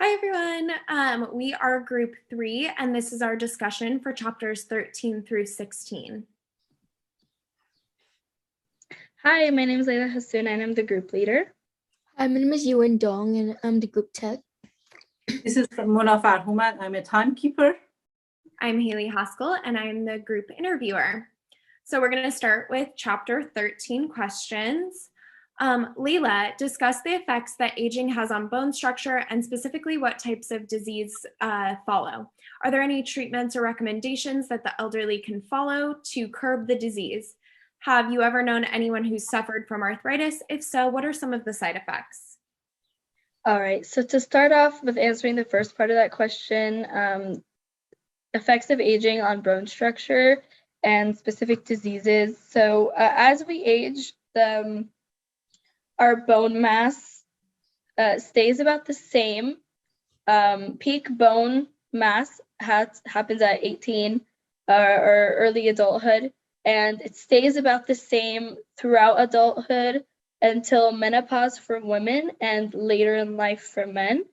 Hi, everyone. We are group 3, and this is our discussion for chapters 13 through 16. Hi, my name is Layla Hassoun, and I'm the group leader. Hi, my name is Yuan Dong, and I'm the group tech. This is Mona Farhoumat. I'm a timekeeper. I'm Haley Haskell, and I'm the group interviewer. So we're going to start with chapter 13 questions. Layla, discuss the effects that aging has on bone structure and specifically what types of disease follow. Are there any treatments or recommendations that the elderly can follow to curb the disease? Have you ever known anyone who's suffered from arthritis? If so, what are some of the side effects? All right, so to start off with answering the first part of that question, effects of aging on bone structure and specific diseases. So as we age, our bone mass stays about the same. Peak bone mass happens at 18 or early adulthood, and it stays about the same throughout adulthood until menopause for women and later in life for men.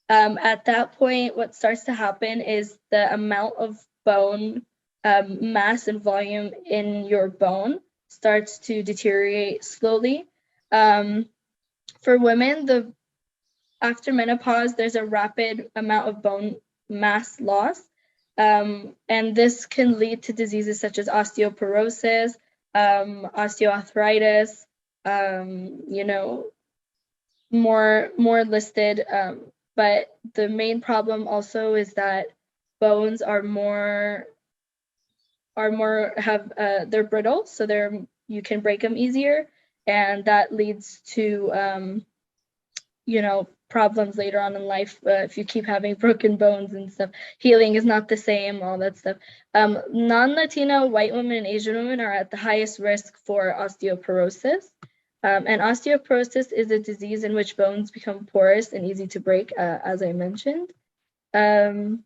At that point, what starts to happen is the amount of bone mass and volume in your bone starts to deteriorate slowly. For women, after menopause, there's a rapid amount of bone mass loss, and this can lead to diseases such as osteoporosis, osteoarthritis, more listed. But the main problem also is that bones are they're brittle, so you can break them easier, and that leads to problems later on in life if you keep having broken bones and stuff. Healing is not the same, all that stuff. Non-Latino white women and Asian women are at the highest risk for osteoporosis. And osteoporosis is a disease in which bones become porous and easy to break, as I mentioned. The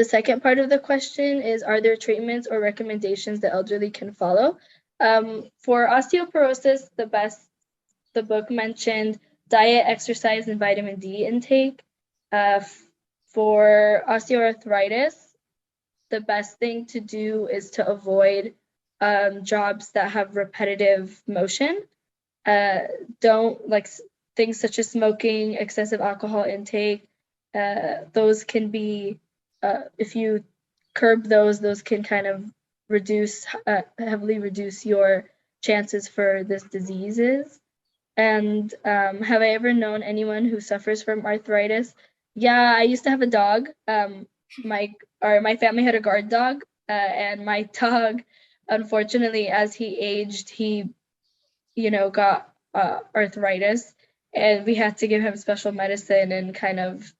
second part of the question is, are there treatments or recommendations the elderly can follow? For osteoporosis, the book mentioned diet, exercise, and vitamin D intake. For osteoarthritis, the best thing to do is to avoid jobs that have repetitive motion. Don't like things such as smoking, excessive alcohol intake. Those can be, if you curb those can kind of heavily reduce your chances for this diseases. And have I ever known anyone who suffers from arthritis? Yeah, I used to have a dog. My family had a guard dog, and my dog, unfortunately, as he aged, he got arthritis, and we had to give him special medicine and kind of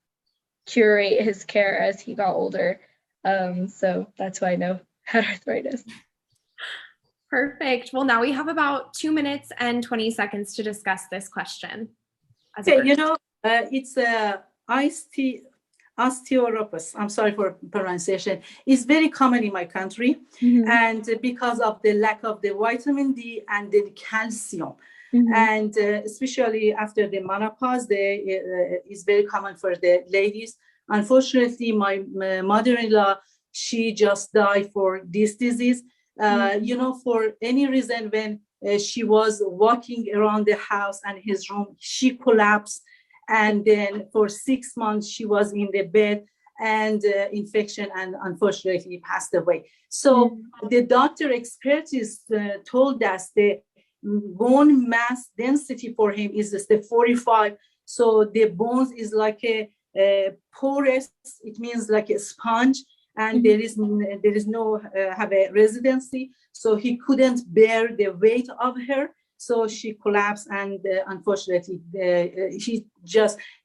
curate his care as he got older. So that's why I know had arthritis. Perfect. Well, now we have about 2 minutes and 20 seconds to discuss this question. Okay, it's osteoropus. I'm sorry for pronunciation. It's very common in my country, and because of the lack of the vitamin D and the calcium, and especially after the menopause, is very common for the ladies. Unfortunately, my mother-in-law, she just died for this disease. For any reason, when she was walking around the house and his room, she collapsed, and then for 6 months she was in the bed and infection, and unfortunately passed away. So the doctor expertise told us the bone mass density for him is just the 45. So the bones is like a porous. It means like a sponge. And there is no have a residency, so he couldn't bear the weight of her, so she collapsed, and unfortunately,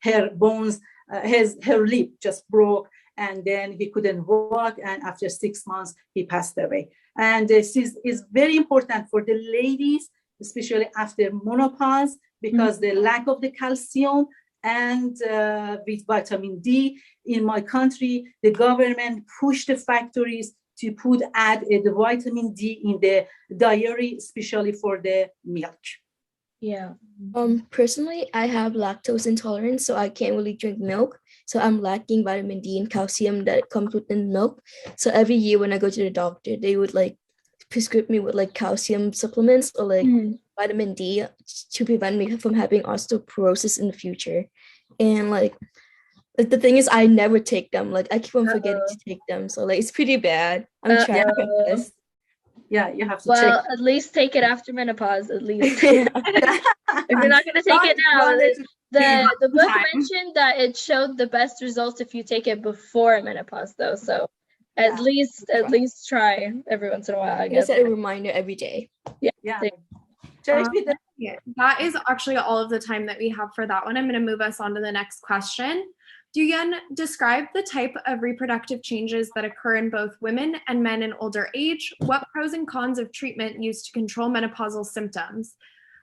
her bones, her lip just broke, and then he couldn't walk, and after 6 months he passed away. And this is very important for the ladies, especially after menopause, because the lack of the calcium. And with vitamin D in my country, the government pushed the factories to add the vitamin D in the dairy, especially for the milk. Yeah. Personally, I have lactose intolerance, so I can't really drink milk. So I'm lacking vitamin D and calcium that comes within milk. So every year when I go to the doctor, they would like prescribe me with like calcium supplements or like vitamin D to prevent me from having osteoporosis in the future. And like the thing is, I never take them. Like I keep on forgetting to take them. So like it's pretty bad. I'm trying my best. Yeah, you have to Well, check. at least take it after menopause, at least. Yeah. If you're not going to take it now, the book Time. mentioned that it showed the best results if you take it before menopause, though. So at least try every once in a while, I I guess. set a reminder every day. Yeah. Check with them. Yeah, that is actually all of the time that we have for that one. I'm going to move us on to the next question. Duyen, describe the type of reproductive changes that occur in both women and men in older age. What pros and cons of treatment used to control menopausal symptoms?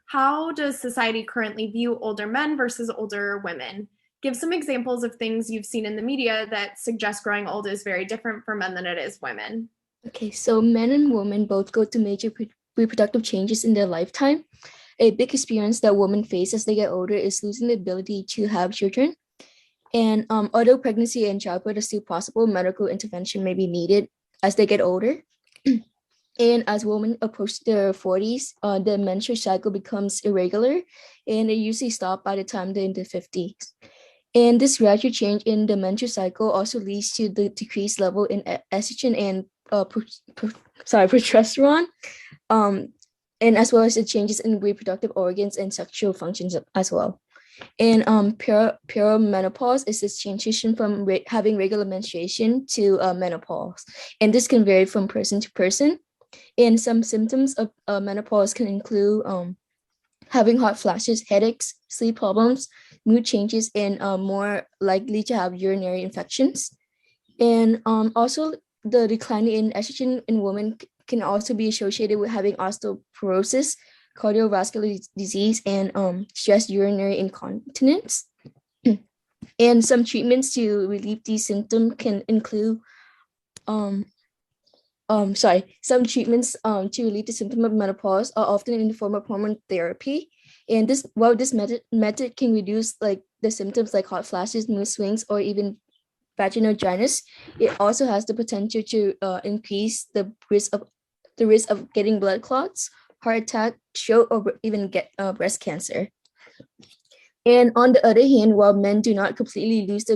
How does society currently view older men versus older women? Give some examples of things you've seen in the media that suggest growing old is very different for men than it is women. Okay, so men and women both go through major reproductive changes in their lifetime. A big experience that women face as they get older is losing the ability to have children. And although pregnancy and childbirth are still possible, medical intervention may be needed as they get older. And as women approach their 40s, the menstrual cycle becomes irregular, and they usually stop by the time they're in their 50s. And this gradual change in the menstrual cycle also leads to the decreased level in estrogen and progesterone, and as well as the changes in reproductive organs and sexual functions as well. And perimenopause is this transition from having regular menstruation to menopause, and this can vary from person to person. And some symptoms of menopause can include having hot flashes, headaches, sleep problems, mood changes, and more likely to have urinary infections. And also the decline in estrogen in women can also be associated with having osteoporosis, cardiovascular disease, and stress urinary incontinence. And some treatments to relieve these symptoms can include some treatments to relieve the symptom of menopause are often in the form of hormone therapy. And this method can reduce like the symptoms like hot flashes, mood swings, or even vaginal dryness. It also has the potential to increase the risk of getting blood clots, heart attack, stroke, or even get breast cancer. And on the other hand, while men do not completely lose the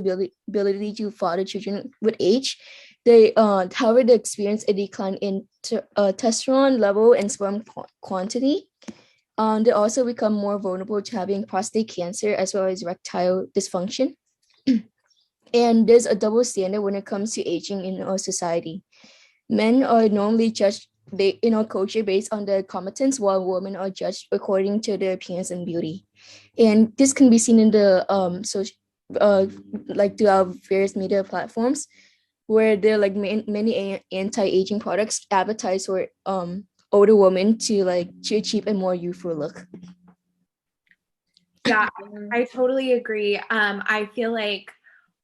ability to father children with age, they, however, they experience a decline in testosterone level and sperm quantity. They also become more vulnerable to having prostate cancer as well as erectile dysfunction. And there's a double standard when it comes to aging in our society. Men are normally judged in our culture based on their competence, while women are judged according to their appearance and beauty. And this can be seen in the like throughout various media platforms, where there are like many anti-aging products advertised for older women to achieve a more youthful look. Yeah, I totally agree. I feel like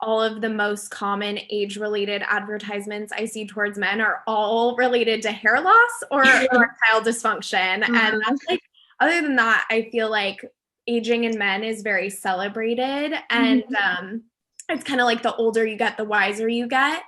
all of the most common age-related advertisements I see towards men are all related to hair loss or erectile dysfunction. And that's like, other than that, I feel like aging in men is very celebrated. And it's kind of like the older you get, the wiser you get.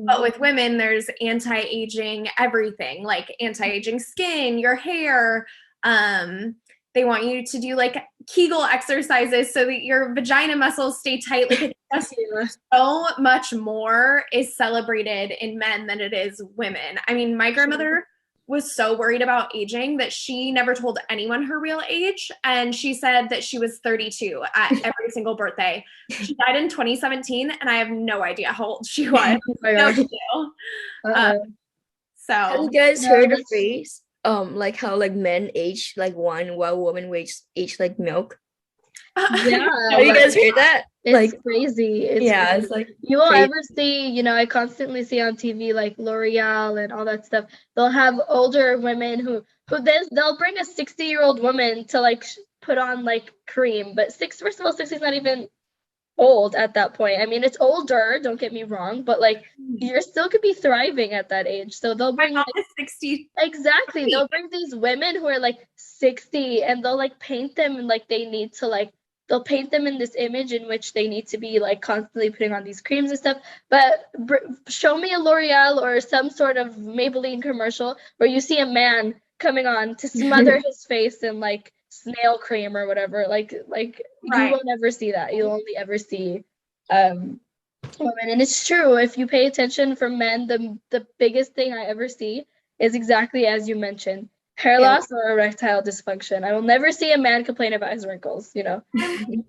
But with women, there's anti-aging everything, like anti-aging skin, your hair. They want you to do like Kegel exercises so that your vagina muscles stay tight. Like it's just so much more is celebrated in men than it is women. I mean, my grandmother was so worried about aging that she never told anyone her real age. And she said that she was 32 at every single birthday. She died in 2017, and I have no idea how old she was. No clue. So have you guys heard the phrase like how like men age like wine while women age like milk? Yeah. Have you guys heard that? It's like crazy. it's like you won't crazy. ever see, I constantly see on TV like L'Oreal and all that stuff. They'll have older women who they'll bring a 60-year-old woman to like put on like cream, but first of all, 60 is not even old at that point. I mean, it's older, don't get me wrong, but like you're still could be thriving at that age. So they'll My bring mom like is 60. exactly, they'll bring these women who are like 60 and they'll like paint them and like they need to like they'll paint them in this image in which they need to be like constantly putting on these creams and stuff. But show me a L'Oreal or some sort of Maybelline commercial where you see a man coming on to smother his face in like snail cream or whatever. Like Right. you will never see that. You'll only ever see women. And it's true. If you pay attention for men, the biggest thing I ever see is exactly as you mentioned. Hair loss or erectile dysfunction. I will never see a man complain about his wrinkles, you know.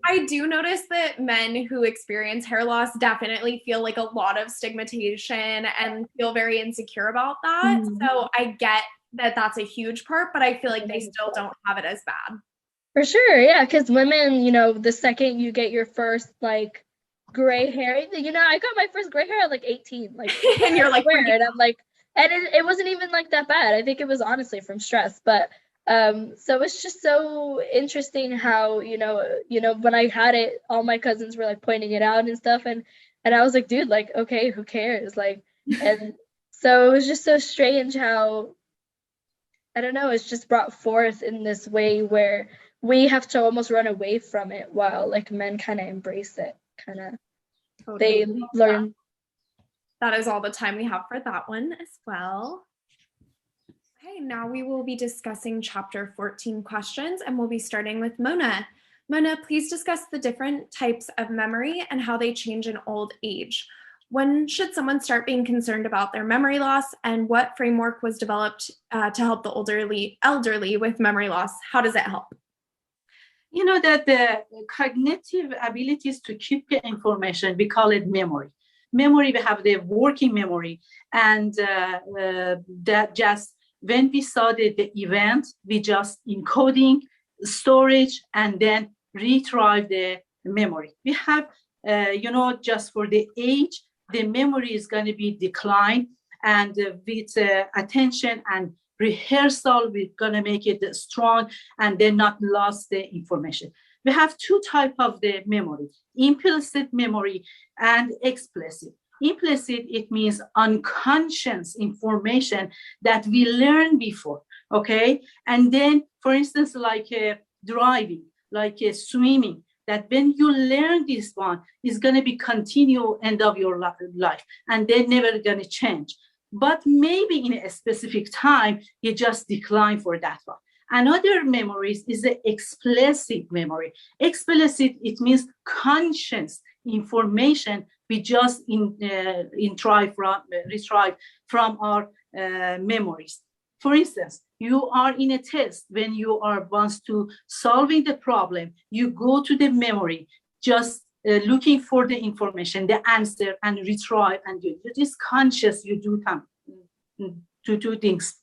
I do notice that men who experience hair loss definitely feel like a lot of stigmatization and feel very insecure about that. So I get that that's a huge part, but I feel like they still don't have it as bad. For sure, yeah, because women, you know, the second you get your first like gray hair, you know, I got my first gray hair at like 18, like, And you're like, weird, and I'm like, and it wasn't even like that bad. I think it was honestly from stress, but so it's just so interesting how you know when I had it, all my cousins were like pointing it out and stuff, and I was like, dude, like, okay, who cares, like, and so it was just so strange how I don't know, it's just brought forth in this way where we have to almost run away from it while like men kind of embrace it, kind of they learn. That is all the time we have for that one as well. Okay, now we will be discussing chapter 14 questions, and we'll be starting with Mona. Mona, please discuss the different types of memory and how they change in old age. When should someone start being concerned about their memory loss, and what framework was developed to help the elderly with memory loss? How does it help? You know that the cognitive abilities to keep the information, we call it memory. Memory, we have the working memory, and that just when we saw the event, we just encoding, storage, and then retrieve the memory. We have, just for the age, the memory is going to be declined, and with attention and rehearsal, we're going to make it strong and then not lost the information. We have two types of the memory, implicit memory and explicit. Implicit, it means unconscious information that we learned before, okay? And then, for instance, like driving, like swimming, that when you learn this one, is going to be continue end of your life, and they're never going to change. But maybe in a specific time, you just decline for that one. Another memories is the explicit memory. Explicit, it means conscious information we just retrieve from our memories. For instance, you are in a test. When you are wants to solving the problem, you go to the memory, just looking for the information, the answer, and retrieve, and you just conscious, you do to do things.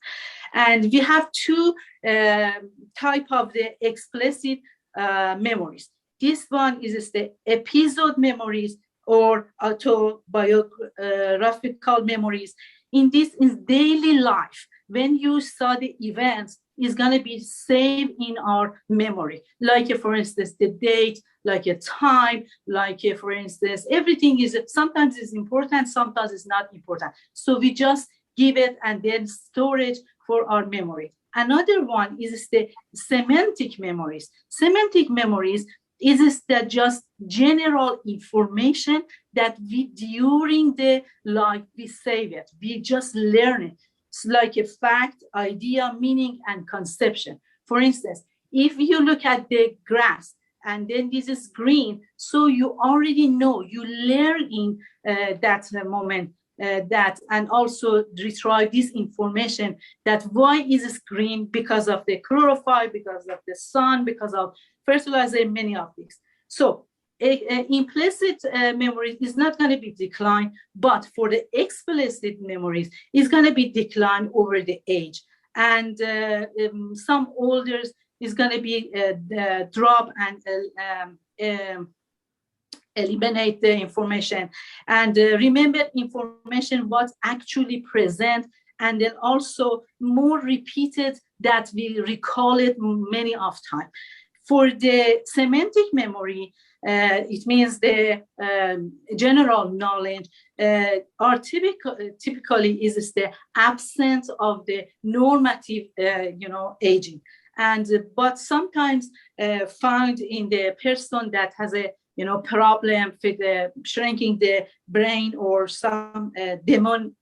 And we have two type of the explicit memories. This one is the episode memories or autobiographical memories. In this is daily life. When you saw the events, is going to be saved in our memory. Like, for instance, the date, like a time, like, for instance, everything is sometimes is important, sometimes it's not important. So we just give it and then storage for our memory. Another one is the semantic memories. Semantic memories is that just general information that we during the life we save it, we just learn it. It's like a fact, idea, meaning, and conception. For instance, if you look at the grass and then this is green, so you already know, you learn in that moment that, and also retrieve this information that why is it green, because of the chlorophyll, because of the sun, because of fertilizer, many of these. So implicit memory is not going to be declined, but for the explicit memories, it's going to be declined over the age. And some older is going to be drop and eliminate the information. And remember information what's actually present, and then also more repeated that we recall it many of time. For the semantic memory, it means the general knowledge, are typically is the absence of the normative, aging. And but sometimes found in the person that has a problem with shrinking the brain or some dementia,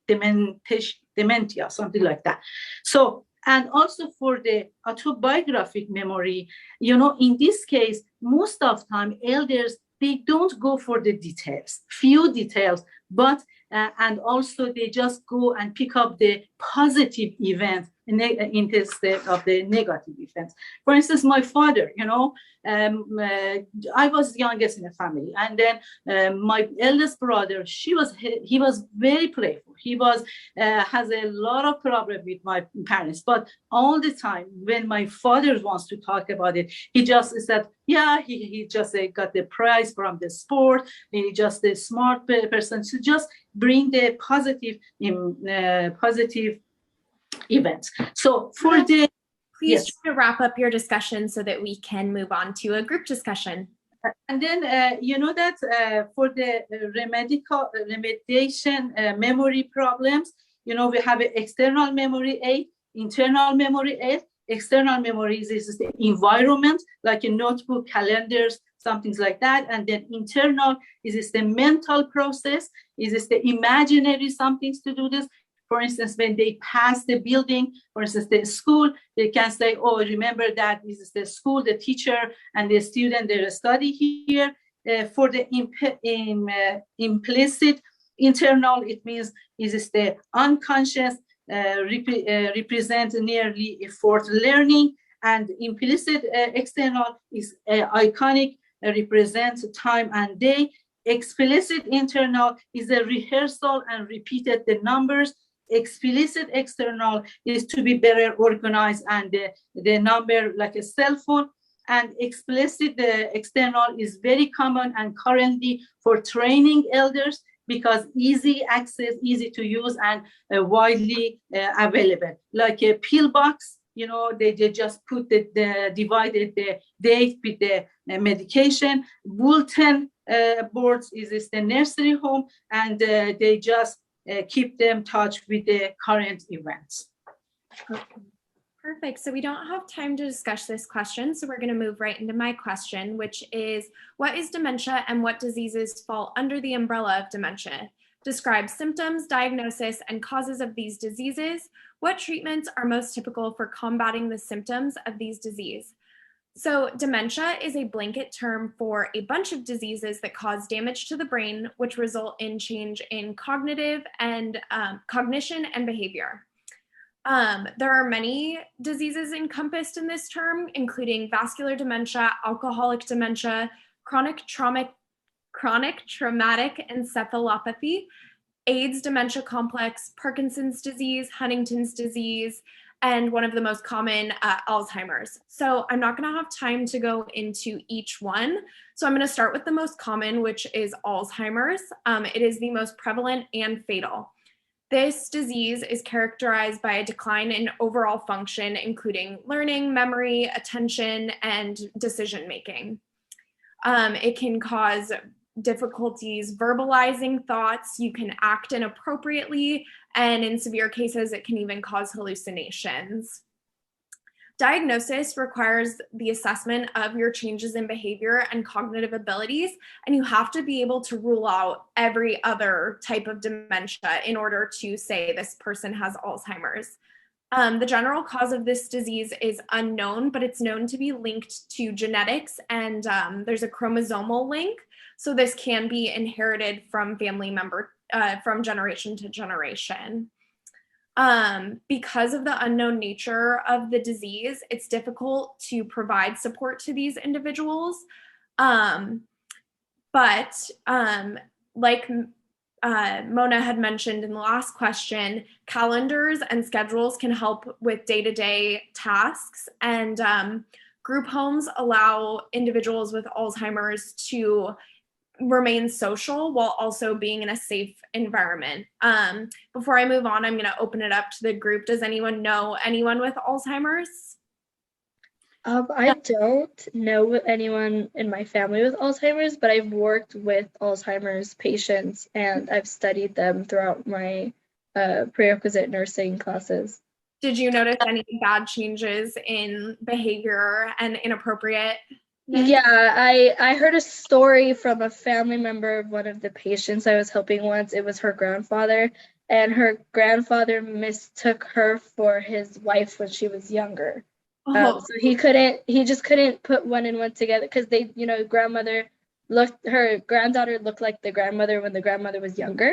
something like that. So, and also for the autobiographic memory, in this case, most of time elders, they don't go for the details, few details, but and also they just go and pick up the positive event instead of the negative events. For instance, my father, I was youngest in the family, and then my eldest brother, he was very playful. He was has a lot of problem with my parents, but all the time when my father wants to talk about it, he just said, yeah, he just got the prize from the sport. He just a smart person to just bring the positive events. So for the please try to wrap up your discussion so that we can move on to a group discussion. And then that for the remediation memory problems, we have an external memory aid, internal memory aid. External memories is the environment, like a notebook, calendars, something like that. And then internal is the mental process, is the imaginary somethings to do this. For instance, when they pass the building, for instance, the school, they can say, oh, remember that this is the school, the teacher, and the student, they study here. For the implicit internal, it means is the unconscious, represent nearly effort learning, and implicit external is iconic, represents time and day. Explicit internal is a rehearsal and repeated the numbers. Explicit external is to be better organized and the number like a cell phone. And explicit external is very common and currently for training elders because easy access, easy to use, and widely available. Like a pillbox, they just put divided the date with the medication. Bulletin boards is the nursery home, and they just keep them in touch with the current events. Okay. Perfect. So we don't have time to discuss this question, so we're going to move right into my question, which is, what is dementia and what diseases fall under the umbrella of dementia? Describe symptoms, diagnosis, and causes of these diseases. What treatments are most typical for combating the symptoms of these diseases? So dementia is a blanket term for a bunch of diseases that cause damage to the brain, which result in change in cognition and behavior. There are many diseases encompassed in this term, including vascular dementia, alcoholic dementia, chronic traumatic encephalopathy, AIDS dementia complex, Parkinson's disease, Huntington's disease, and one of the most common, Alzheimer's. So I'm not going to have time to go into each one. So I'm going to start with the most common, which is Alzheimer's. It is the most prevalent and fatal. This disease is characterized by a decline in overall function, including learning, memory, attention, and decision-making. It can cause difficulties verbalizing thoughts. You can act inappropriately, and in severe cases, it can even cause hallucinations. Diagnosis requires the assessment of your changes in behavior and cognitive abilities, and you have to be able to rule out every other type of dementia in order to say this person has Alzheimer's. The general cause of this disease is unknown, but it's known to be linked to genetics, and there's a chromosomal link. So this can be inherited from family member, from generation to generation. Because of the unknown nature of the disease, it's difficult to provide support to these individuals. But like Mona had mentioned in the last question, calendars and schedules can help with day-to-day tasks, and group homes allow individuals with Alzheimer's to remain social while also being in a safe environment. Before I move on, I'm going to open it up to the group. Does anyone know anyone with Alzheimer's? I don't know anyone in my family with Alzheimer's, but I've worked with Alzheimer's patients and I've studied them throughout my prerequisite nursing classes. Did you notice any bad changes in behavior and inappropriate? Yeah, I heard a story from a family member of one of the patients I was helping once. It was her grandfather, and her grandfather mistook her for his wife when she was younger. Oh, So he just couldn't put one and one together because they, her granddaughter looked like the grandmother when the grandmother was younger.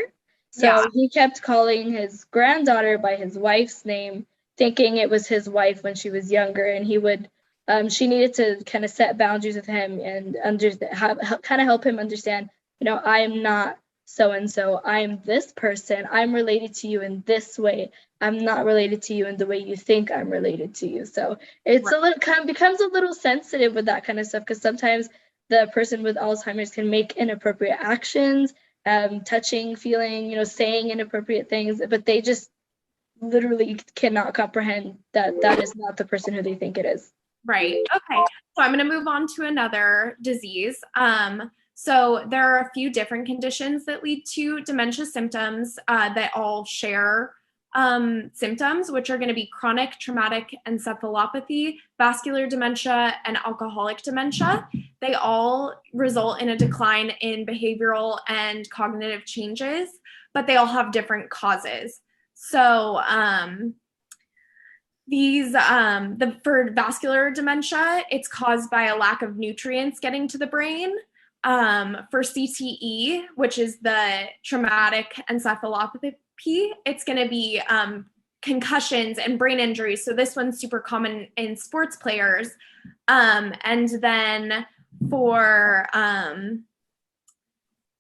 So yeah. he kept calling his granddaughter by his wife's name, thinking it was his wife when she was younger, and she needed to kind of set boundaries with him and kind of help him understand, I am not so and so. I am this person. I'm related to you in this way. I'm not related to you in the way you think I'm related to you. So it's a little kind of becomes a little sensitive with that kind of stuff because sometimes the person with Alzheimer's can make inappropriate actions, touching, feeling, saying inappropriate things, but they just literally cannot comprehend that that is not the person who they think it is. Right. Okay. So I'm going to move on to another disease. So there are a few different conditions that lead to dementia symptoms that all share symptoms, which are going to be chronic traumatic encephalopathy, vascular dementia, and alcoholic dementia. They all result in a decline in behavioral and cognitive changes, but they all have different causes. So for vascular dementia, it's caused by a lack of nutrients getting to the brain. For CTE, which is the traumatic encephalopathy, it's going to be concussions and brain injuries. So this one's super common in sports players. And then for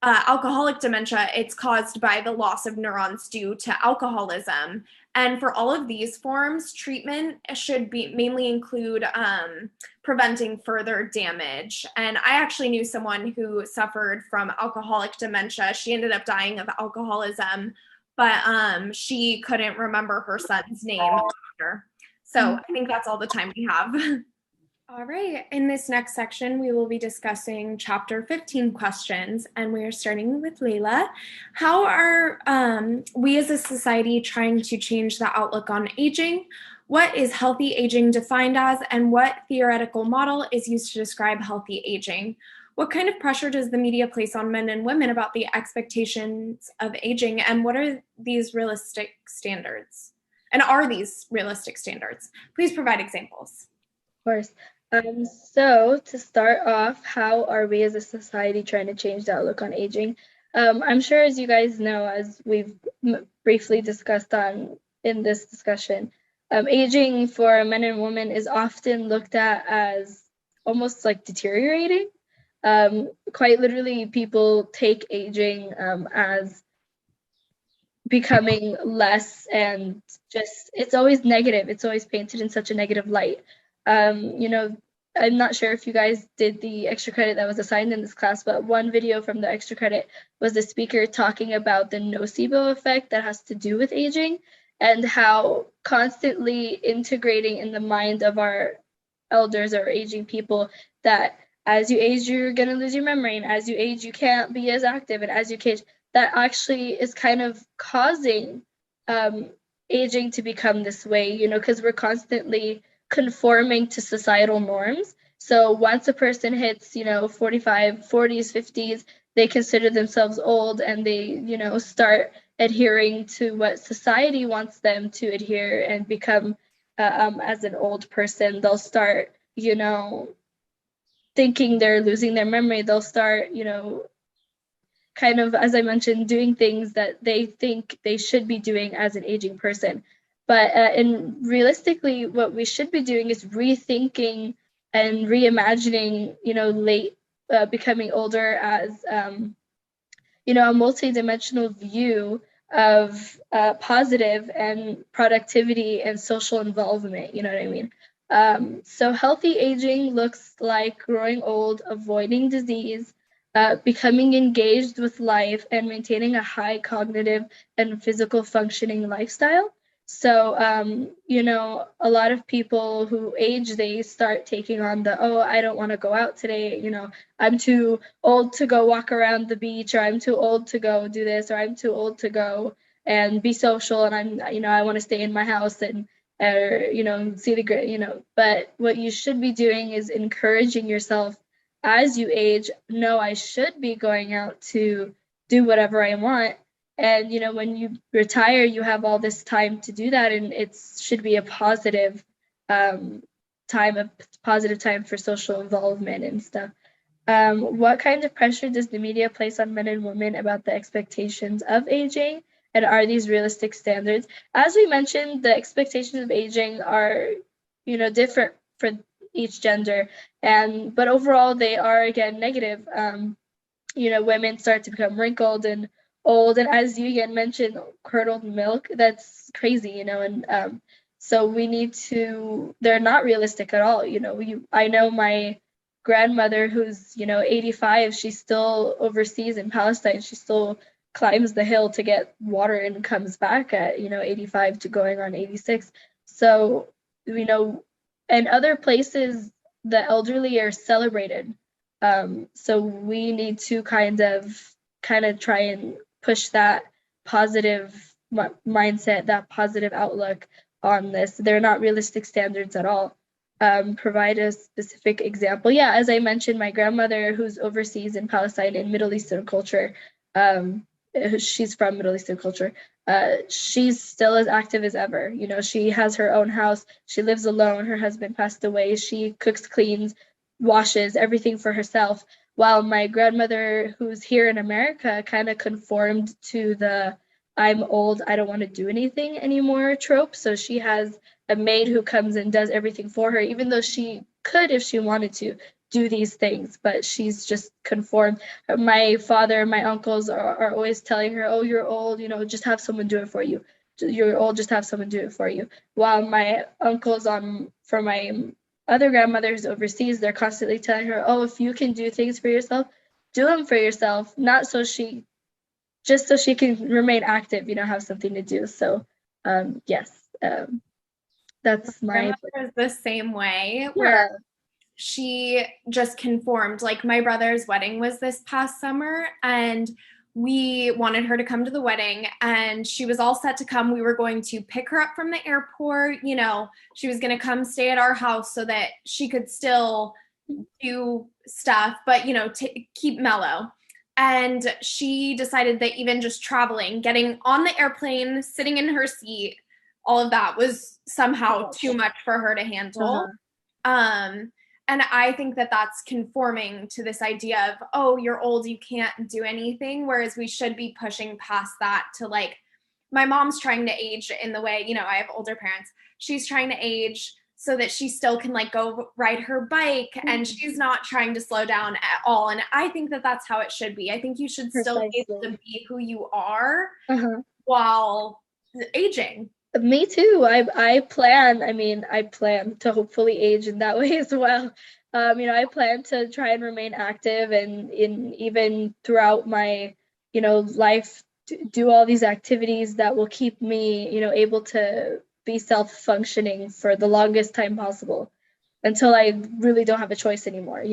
alcoholic dementia, it's caused by the loss of neurons due to alcoholism. And for all of these forms, treatment should mainly include preventing further damage. And I actually knew someone who suffered from alcoholic dementia. She ended up dying of alcoholism, but she couldn't remember her son's name. So I think that's all the time we have. All right, in this next section, we will be discussing chapter 15 questions, and we are starting with Layla. How are we as a society trying to change the outlook on aging? What is healthy aging defined as, and what theoretical model is used to describe healthy aging? What kind of pressure does the media place on men and women about the expectations of aging, and what are these realistic standards? And are these realistic standards? Please provide examples. Of course. So to start off, how are we as a society trying to change the outlook on aging? I'm sure, as you guys know, as we've briefly discussed in this discussion, aging for men and women is often looked at as almost like deteriorating. Quite literally, people take aging as becoming less, and just it's always negative. It's always painted in such a negative light. I'm not sure if you guys did the extra credit that was assigned in this class, but one video from the extra credit was the speaker talking about the nocebo effect that has to do with aging and how constantly integrating in the mind of our elders or aging people that as you age, you're going to lose your memory, and as you age, you can't be as active, and as you age, that actually is kind of causing aging to become this way, because we're constantly conforming to societal norms. So once a person hits, 45, 40s, 50s, they consider themselves old, and they, start adhering to what society wants them to adhere and become as an old person. They'll start, thinking they're losing their memory. They'll start, kind of, as I mentioned, doing things that they think they should be doing as an aging person. But realistically, what we should be doing is rethinking and reimagining, becoming older as, a multidimensional view of positive and productivity and social involvement. You know what I mean? So healthy aging looks like growing old, avoiding disease, becoming engaged with life, and maintaining a high cognitive and physical functioning lifestyle. So, a lot of people who age, they start taking on oh, I don't want to go out today. I'm too old to go walk around the beach, or I'm too old to go do this, or I'm too old to go and be social. And I want to stay in my house and, see but what you should be doing is encouraging yourself as you age. No, I should be going out to do whatever I want. And when you retire, you have all this time to do that, and it should be a positive time for social involvement and stuff. What kind of pressure does the media place on men and women about the expectations of aging, and are these realistic standards? As we mentioned, the expectations of aging are different for each gender, but overall they are, again, negative. Women start to become wrinkled and old, and as you again mentioned, curdled milk, that's crazy, and so we need to, they're not realistic at all. I know my grandmother, who's 85, she's still overseas in Palestine. She still climbs the hill to get water and comes back at 85 to going on 86. So in other places the elderly are celebrated. So we need to kind of try and push that positive mindset, that positive outlook on this. They're not realistic standards at all. Provide a specific example. Yeah, as I mentioned, my grandmother, who's overseas in Palestine in Middle Eastern culture, she's from Middle Eastern culture. She's still as active as ever. She has her own house. She lives alone. Her husband passed away. She cooks, cleans, washes, everything for herself. While my grandmother, who's here in America, kind of conformed to the I'm old, I don't want to do anything anymore trope. So she has a maid who comes and does everything for her, even though she could, if she wanted to, do these things, but she's just conformed. My father, my uncles are always telling her, oh, you're old, just have someone do it for you. You're old, just have someone do it for you. While my uncles for my other grandmothers overseas, they're constantly telling her, oh, if you can do things for yourself, do them for yourself, not just so she can remain active, have something to do. So yes, that's my grandmother is the same way, where she just conformed. Like, my brother's wedding was this past summer, and we wanted her to come to the wedding, and she was all set to come. We were going to pick her up from the airport. She was going to come stay at our house so that she could still do stuff, but, keep mellow. And she decided that even just traveling, getting on the airplane, sitting in her seat, all of that was somehow too much for her to handle. And I think that that's conforming to this idea of, oh, you're old, you can't do anything. Whereas we should be pushing past that to, like, my mom's trying to age in the way, I have older parents. She's trying to age so that she still can, like, go ride her bike, and she's not trying to slow down at all. And I think that that's how it should be. I think you should still be able to be who you are while aging. Me too. I plan to hopefully age in that way as well. I plan to try and remain active, and even throughout my, life, do all these activities that will keep me, able to be self-functioning for the longest time possible until I really don't have a choice anymore,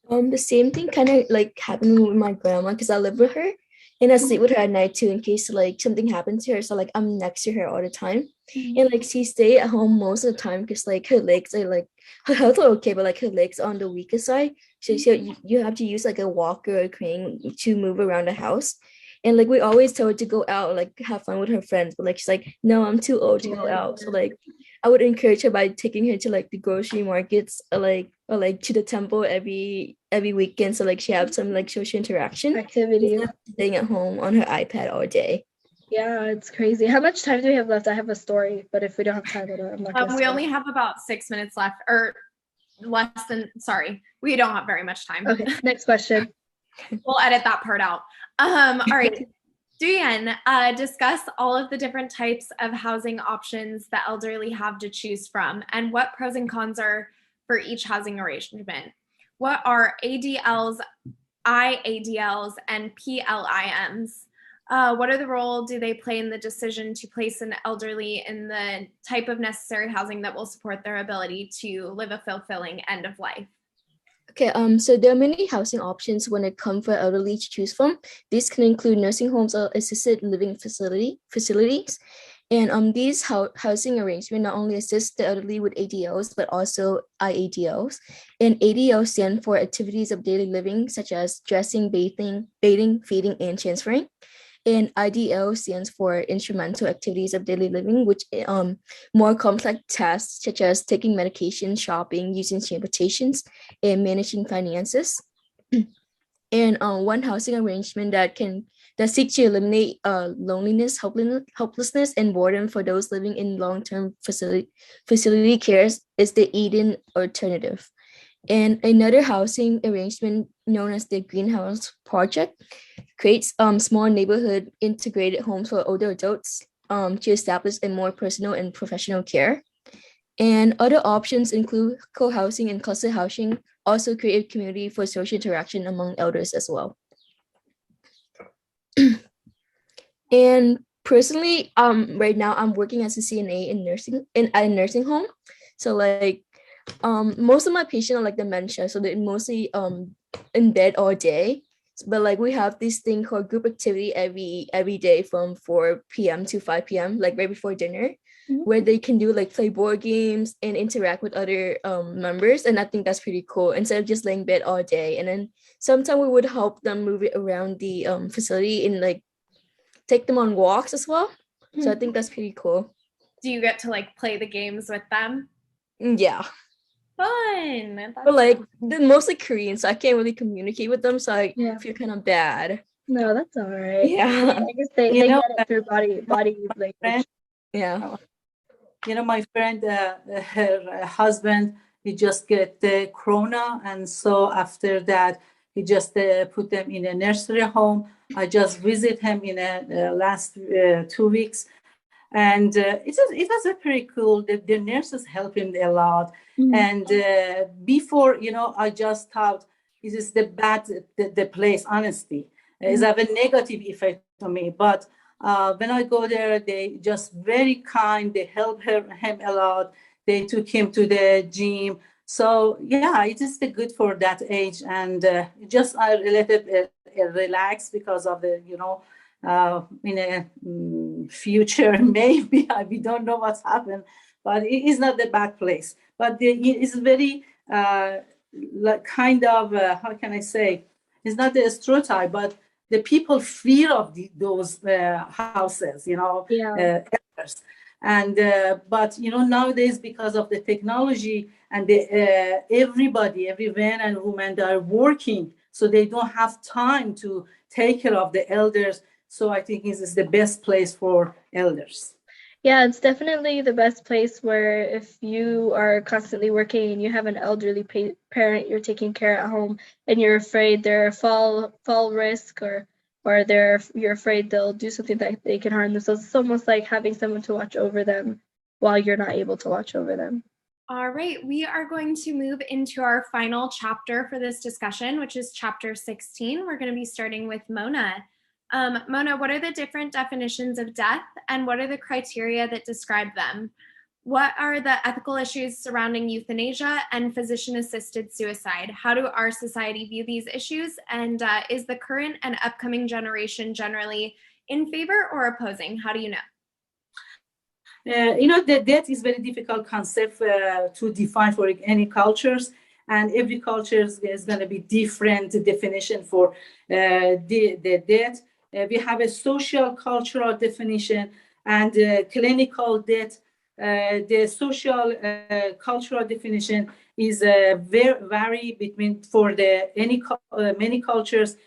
The same thing kind of like happened with my grandma, because I live with her. And I sleep with her at night too, in case like something happens to her. So like I'm next to her all the time. And like she stay at home most of the time because like her legs are like, her health are okay, but like her legs are on the weaker side. So you have to use like a walker or a crane to move around the house. And like we always tell her to go out, like have fun with her friends, but like she's like, no, I'm too old to go out. So like I would encourage her by taking her to like the grocery markets, or like to the temple every weekend. So like she have some like social interaction activity, staying at home on her iPad all day. Yeah, it's crazy. How much time do we have left? I have a story, but if we don't have time, I'm not gonna we only have about 6 minutes left, or less than. Sorry, we don't have very much time. Okay, next question. We'll edit that part out. All right. Duyan, discuss all of the different types of housing options the elderly have to choose from, and what pros and cons are for each housing arrangement. What are ADLs, IADLs, and PLIMs? What are the role do they play in the decision to place an elderly in the type of necessary housing that will support their ability to live a fulfilling end of life? Okay, so there are many housing options when it comes for elderly to choose from. These can include nursing homes or assisted living facilities. And these housing arrangements not only assist the elderly with ADLs, but also IADLs. And ADLs stand for activities of daily living, such as dressing, bathing, feeding, and transferring. And IDL stands for instrumental activities of daily living, which more complex tasks such as taking medication, shopping, using transportations, and managing finances. And one housing arrangement that seeks to eliminate loneliness, helplessness, and boredom for those living in long-term facility cares is the Eden Alternative. And another housing arrangement known as the Greenhouse Project creates small neighborhood integrated homes for older adults to establish a more personal and professional care. And other options include co-housing and cluster housing, also create a community for social interaction among elders as well. And personally, right now I'm working as a CNA in a nursing home. So like most of my patients are like dementia, so they're mostly in bed all day. But like we have this thing called group activity every day from 4 p.m. to 5 p.m. like right before dinner, where they can do like play board games and interact with other members. And I think that's pretty cool instead of just laying bed all day. And then sometimes we would help them move it around the facility and like take them on walks as well. So I think that's pretty cool. Do you get to like play the games with them? Yeah. Fun. But like they're mostly Korean, so I can't really communicate with them. So I feel kind of bad. No, that's all right. Yeah. I guess they get it through body language. Yeah. You know, my friend, her husband, he just get the corona, and so after that, he just put them in a nursery home. I just visit him in the last 2 weeks. And it was a pretty cool. The nurses help him a lot. And before, you know, I just thought this is the place, honestly. It's have a negative effect on me. But when I go there, they just very kind. They help him a lot. They took him to the gym. So yeah, it is good for that age. And just I related relax because of the, you know, in a future, maybe we don't know what's happened, but it is not the bad place. But it is very like kind of how can I say? It's not the stereotype, but the people fear of those houses, you know. And but you know, nowadays because of the technology and everybody, every man and woman, they are working, so they don't have time to take care of the elders. So I think this is the best place for elders. Yeah, it's definitely the best place where if you are constantly working and you have an elderly parent you're taking care at home and you're afraid they're fall risk or you're afraid they'll do something that they can harm themselves. It's almost like having someone to watch over them while you're not able to watch over them. All right, we are going to move into our final chapter for this discussion, which is chapter 16. We're going to be starting with Mona. Mona, what are the different definitions of death and what are the criteria that describe them? What are the ethical issues surrounding euthanasia and physician-assisted suicide? How do our society view these issues? And is the current and upcoming generation generally in favor or opposing? How do you know? You know, the death is very difficult concept to define for any cultures, and every culture is going to be different definition for the death. We have a social cultural definition and clinical death. The social cultural definition is vary between for the many cultures.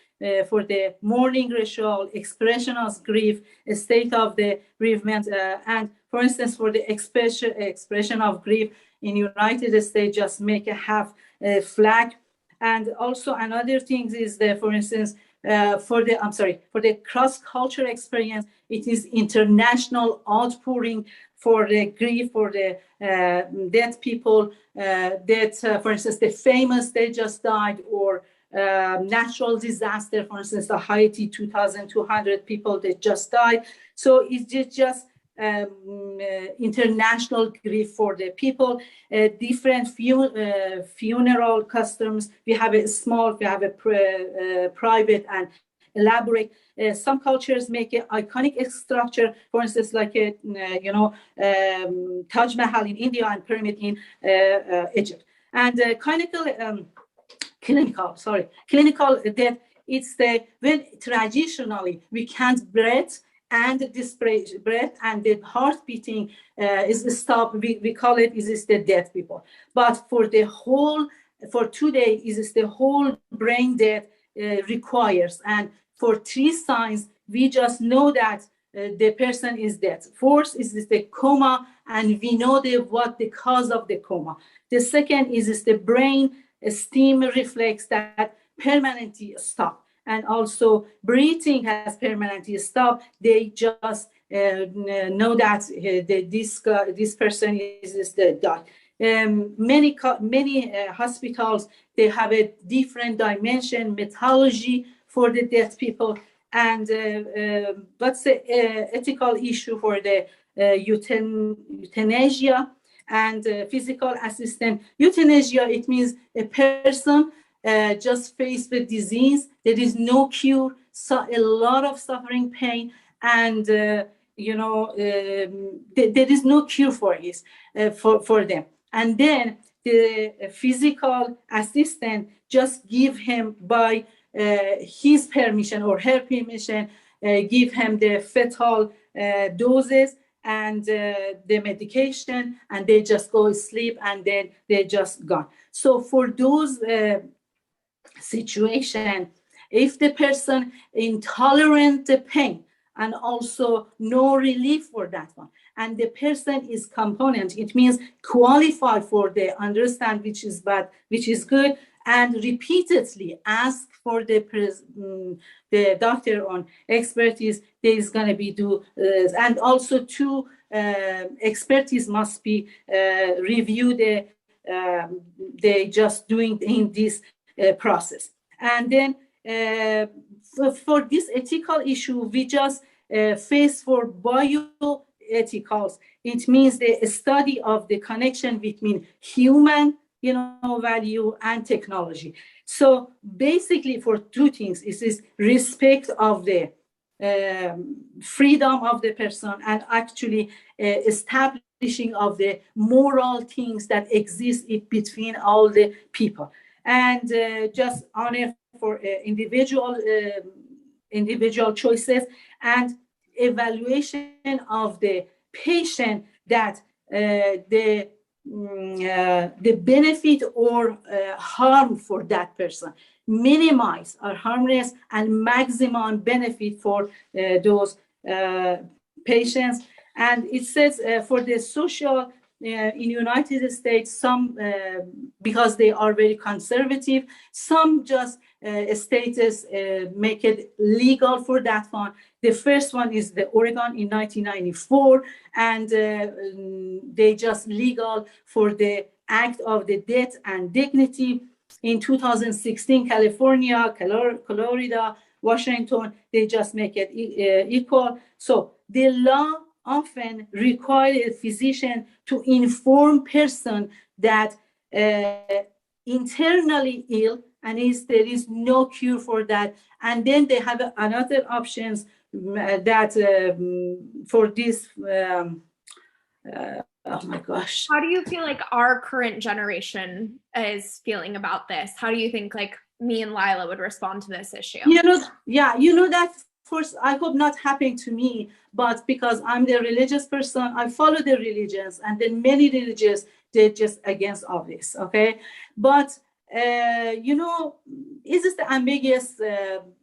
For the mourning ritual, expression of grief, a state of the bereavement, and for instance, for the expression of grief in United States, just make a half flag. And also another thing is that, for instance, for the cross-cultural experience, it is international outpouring for the grief for the dead people. For instance, the famous they just died, or natural disaster, for instance, the Haiti 2,200 people that just died. So it's just international grief for the people, different funeral customs. We have a small, we have a private and elaborate. Some cultures make an iconic structure, for instance, like a, Taj Mahal in India and pyramid in Egypt. And clinical death, it's the when traditionally we can't breathe and this breath and the heart beating is stopped. We call it is the death people. But for today is the whole brain death requires. And for 3 signs, we just know that the person is dead. First is the coma, and we know what the cause of the coma. The second is the brain steam reflex that permanently stop. And also breathing has permanently stopped. They just know that this person is died. Many hospitals, they have a different dimension, methodology for the deaf people. And what's the ethical issue for the euthanasia and physical assistant? Euthanasia, it means a person just faced with disease. There is no cure, so a lot of suffering, pain, and there is no cure for this for them. And then the physical assistant just give him by his permission or her permission, give him the fetal doses and the medication, and they just go sleep, and then they just gone. So for those situation, if the person intolerant the pain and also no relief for that one, and the person is component, it means qualified for the understand which is bad, which is good, and repeatedly ask for the doctor on expertise, there is going to be and also 2 expertise must be reviewed. They just doing in this process. And then for this ethical issue, we just face for bioethicals. It means the study of the connection between human value and technology. So basically for 2 things, it is respect of the freedom of the person and actually establishing of the moral things that exist between all the people. And just honor for individual choices and evaluation of the patient that the benefit or harm for that person, minimize or harmless and maximum benefit for those patients. And it says for the social in United States, some because they are very conservative, some just states make it legal for that one. The first one is the Oregon in 1994, and they just legal for the act of the death and dignity. In 2016, California, Florida, Washington, they just make it equal. So the law often require a physician to inform person that internally ill and there is no cure for that. And then they have another options that for this, oh my gosh. How do you feel like our current generation is feeling about this? How do you think like me and Lila would respond to this issue? That first, I hope not happen to me, but because I'm the religious person, I follow the religions, and then many religions, they're just against all this, okay? But, is this the ambiguous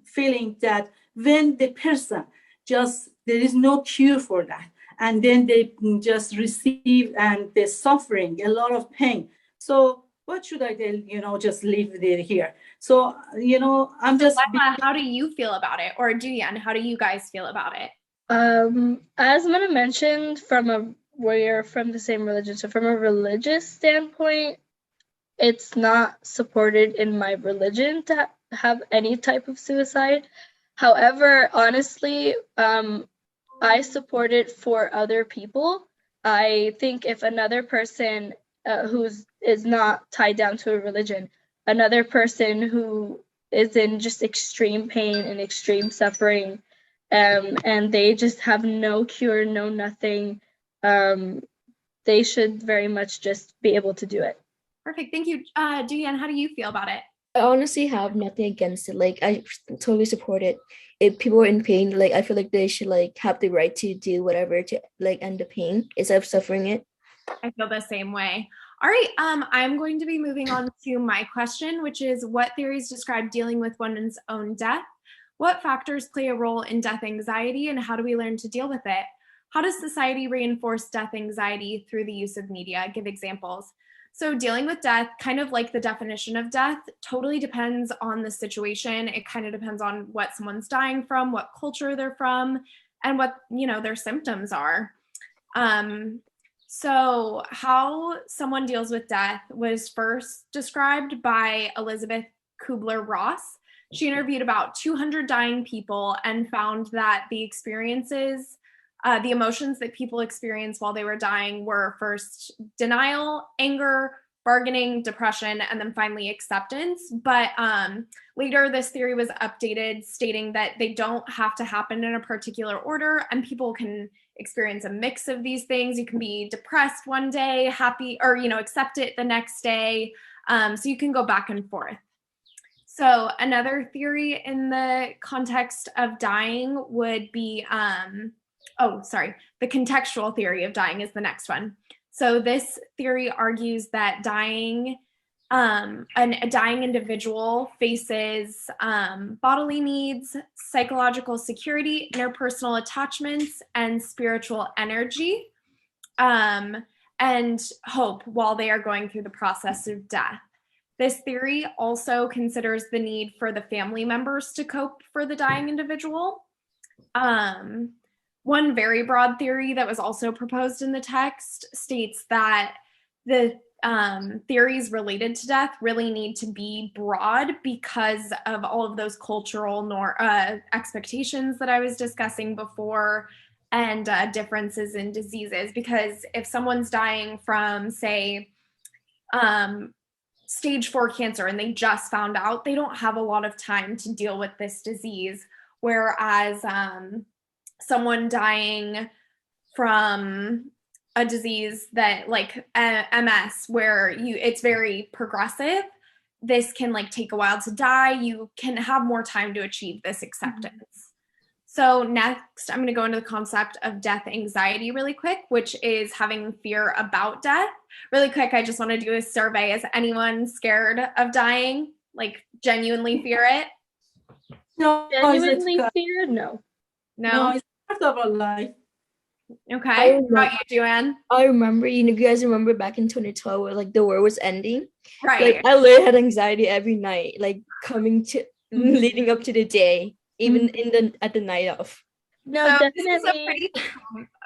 feeling that when the person there is no cure for that, and then they just receive and they're suffering a lot of pain. So what should I do? Just leave it here. So, I'm just... How do you feel about it? Or Duyan, how do you guys feel about it? As Mena mentioned, we're from the same religion. So from a religious standpoint, it's not supported in my religion have any type of suicide. However, honestly, I support it for other people. I think if another person is not tied down to a religion, another person who is in just extreme pain and extreme suffering, and they just have no cure, no nothing, they should very much just be able to do it. Perfect. Thank you. Deanne, how do you feel about it? I honestly have nothing against it. Like I totally support it. If people are in pain, like I feel like they should like have the right to do whatever to like end the pain instead of suffering it. I feel the same way. All right, I'm going to be moving on to my question, which is what theories describe dealing with one's own death? What factors play a role in death anxiety, and how do we learn to deal with it? How does society reinforce death anxiety through the use of media? Give examples. So dealing with death, kind of like the definition of death, totally depends on the situation. It kind of depends on what someone's dying from, what culture they're from, and what, their symptoms are. So how someone deals with death was first described by Elizabeth Kubler-Ross. She interviewed about 200 dying people and found that the experiences, the emotions that people experienced while they were dying were first denial, anger, bargaining, depression, and then finally acceptance. But later, this theory was updated, stating that they don't have to happen in a particular order, and people can experience a mix of these things. You can be depressed one day, happy, or accept it the next day. So you can go back and forth. So another theory in the context of dying would be, the contextual theory of dying is the next one. So this theory argues that a dying individual faces bodily needs, psychological security, interpersonal attachments, and spiritual energy, and hope while they are going through the process of death. This theory also considers the need for the family members to cope for the dying individual. One very broad theory that was also proposed in the text states that the theories related to death really need to be broad because of all of those cultural expectations that I was discussing before, and differences in diseases. Because if someone's dying from, say, stage 4 cancer and they just found out, they don't have a lot of time to deal with this disease. Whereas someone dying from a disease that like MS, where it's very progressive, this can like take a while to die. You can have more time to achieve this acceptance. Mm-hmm. So next, I'm going to go into the concept of death anxiety really quick, which is having fear about death. Really quick, I just want to do a survey. Is anyone scared of dying? Like genuinely fear it? No. Genuinely fear? No. No, it's part of our life. Okay. What about you, Joanne? I remember, you guys remember back in 2012 where like the war was ending? Right. Like I literally had anxiety every night, like leading up to the day, even at the night of. No, so definitely.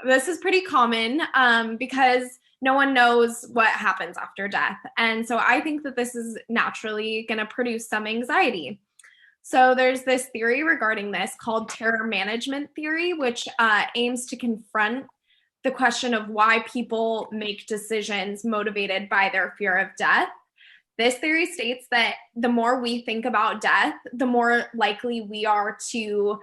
This is pretty common because no one knows what happens after death. And so I think that this is naturally going to produce some anxiety. So there's this theory regarding this called terror management theory, which aims to confront the question of why people make decisions motivated by their fear of death. This theory states that the more we think about death, the more likely we are to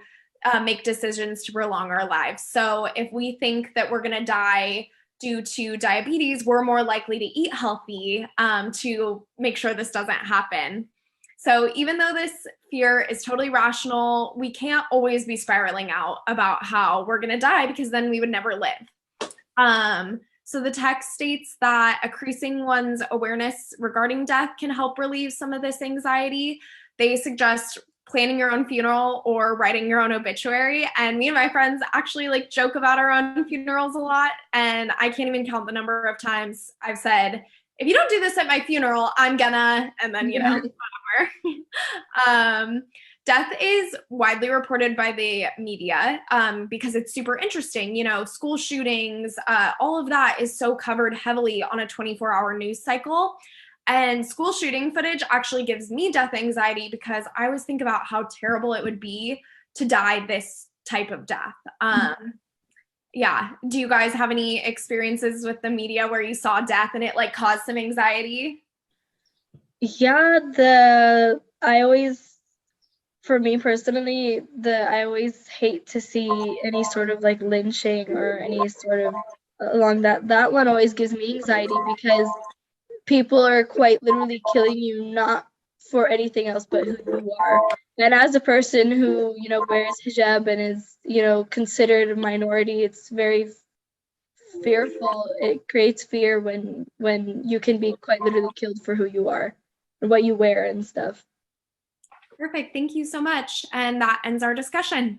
make decisions to prolong our lives. So if we think that we're going to die due to diabetes, we're more likely to eat healthy to make sure this doesn't happen. So even though this fear is totally rational, we can't always be spiraling out about how we're going to die, because then we would never live. So the text states that increasing one's awareness regarding death can help relieve some of this anxiety. They suggest planning your own funeral or writing your own obituary. And me and my friends actually like joke about our own funerals a lot. And I can't even count the number of times I've said, if you don't do this at my funeral, I'm gonna, and then, whatever. Death is widely reported by the media because it's super interesting. School shootings, all of that is so covered heavily on a 24-hour news cycle. And school shooting footage actually gives me death anxiety because I always think about how terrible it would be to die this type of death. Yeah. Do you guys have any experiences with the media where you saw death and it like caused some anxiety? Yeah, for me personally, I always hate to see any sort of like lynching or any sort of along that one always gives me anxiety because people are quite literally killing you not for anything else but who you are. And as a person who, wears hijab and is, considered a minority, it's very fearful. It creates fear when you can be quite literally killed for who you are and what you wear and stuff. Perfect. Thank you so much. And that ends our discussion.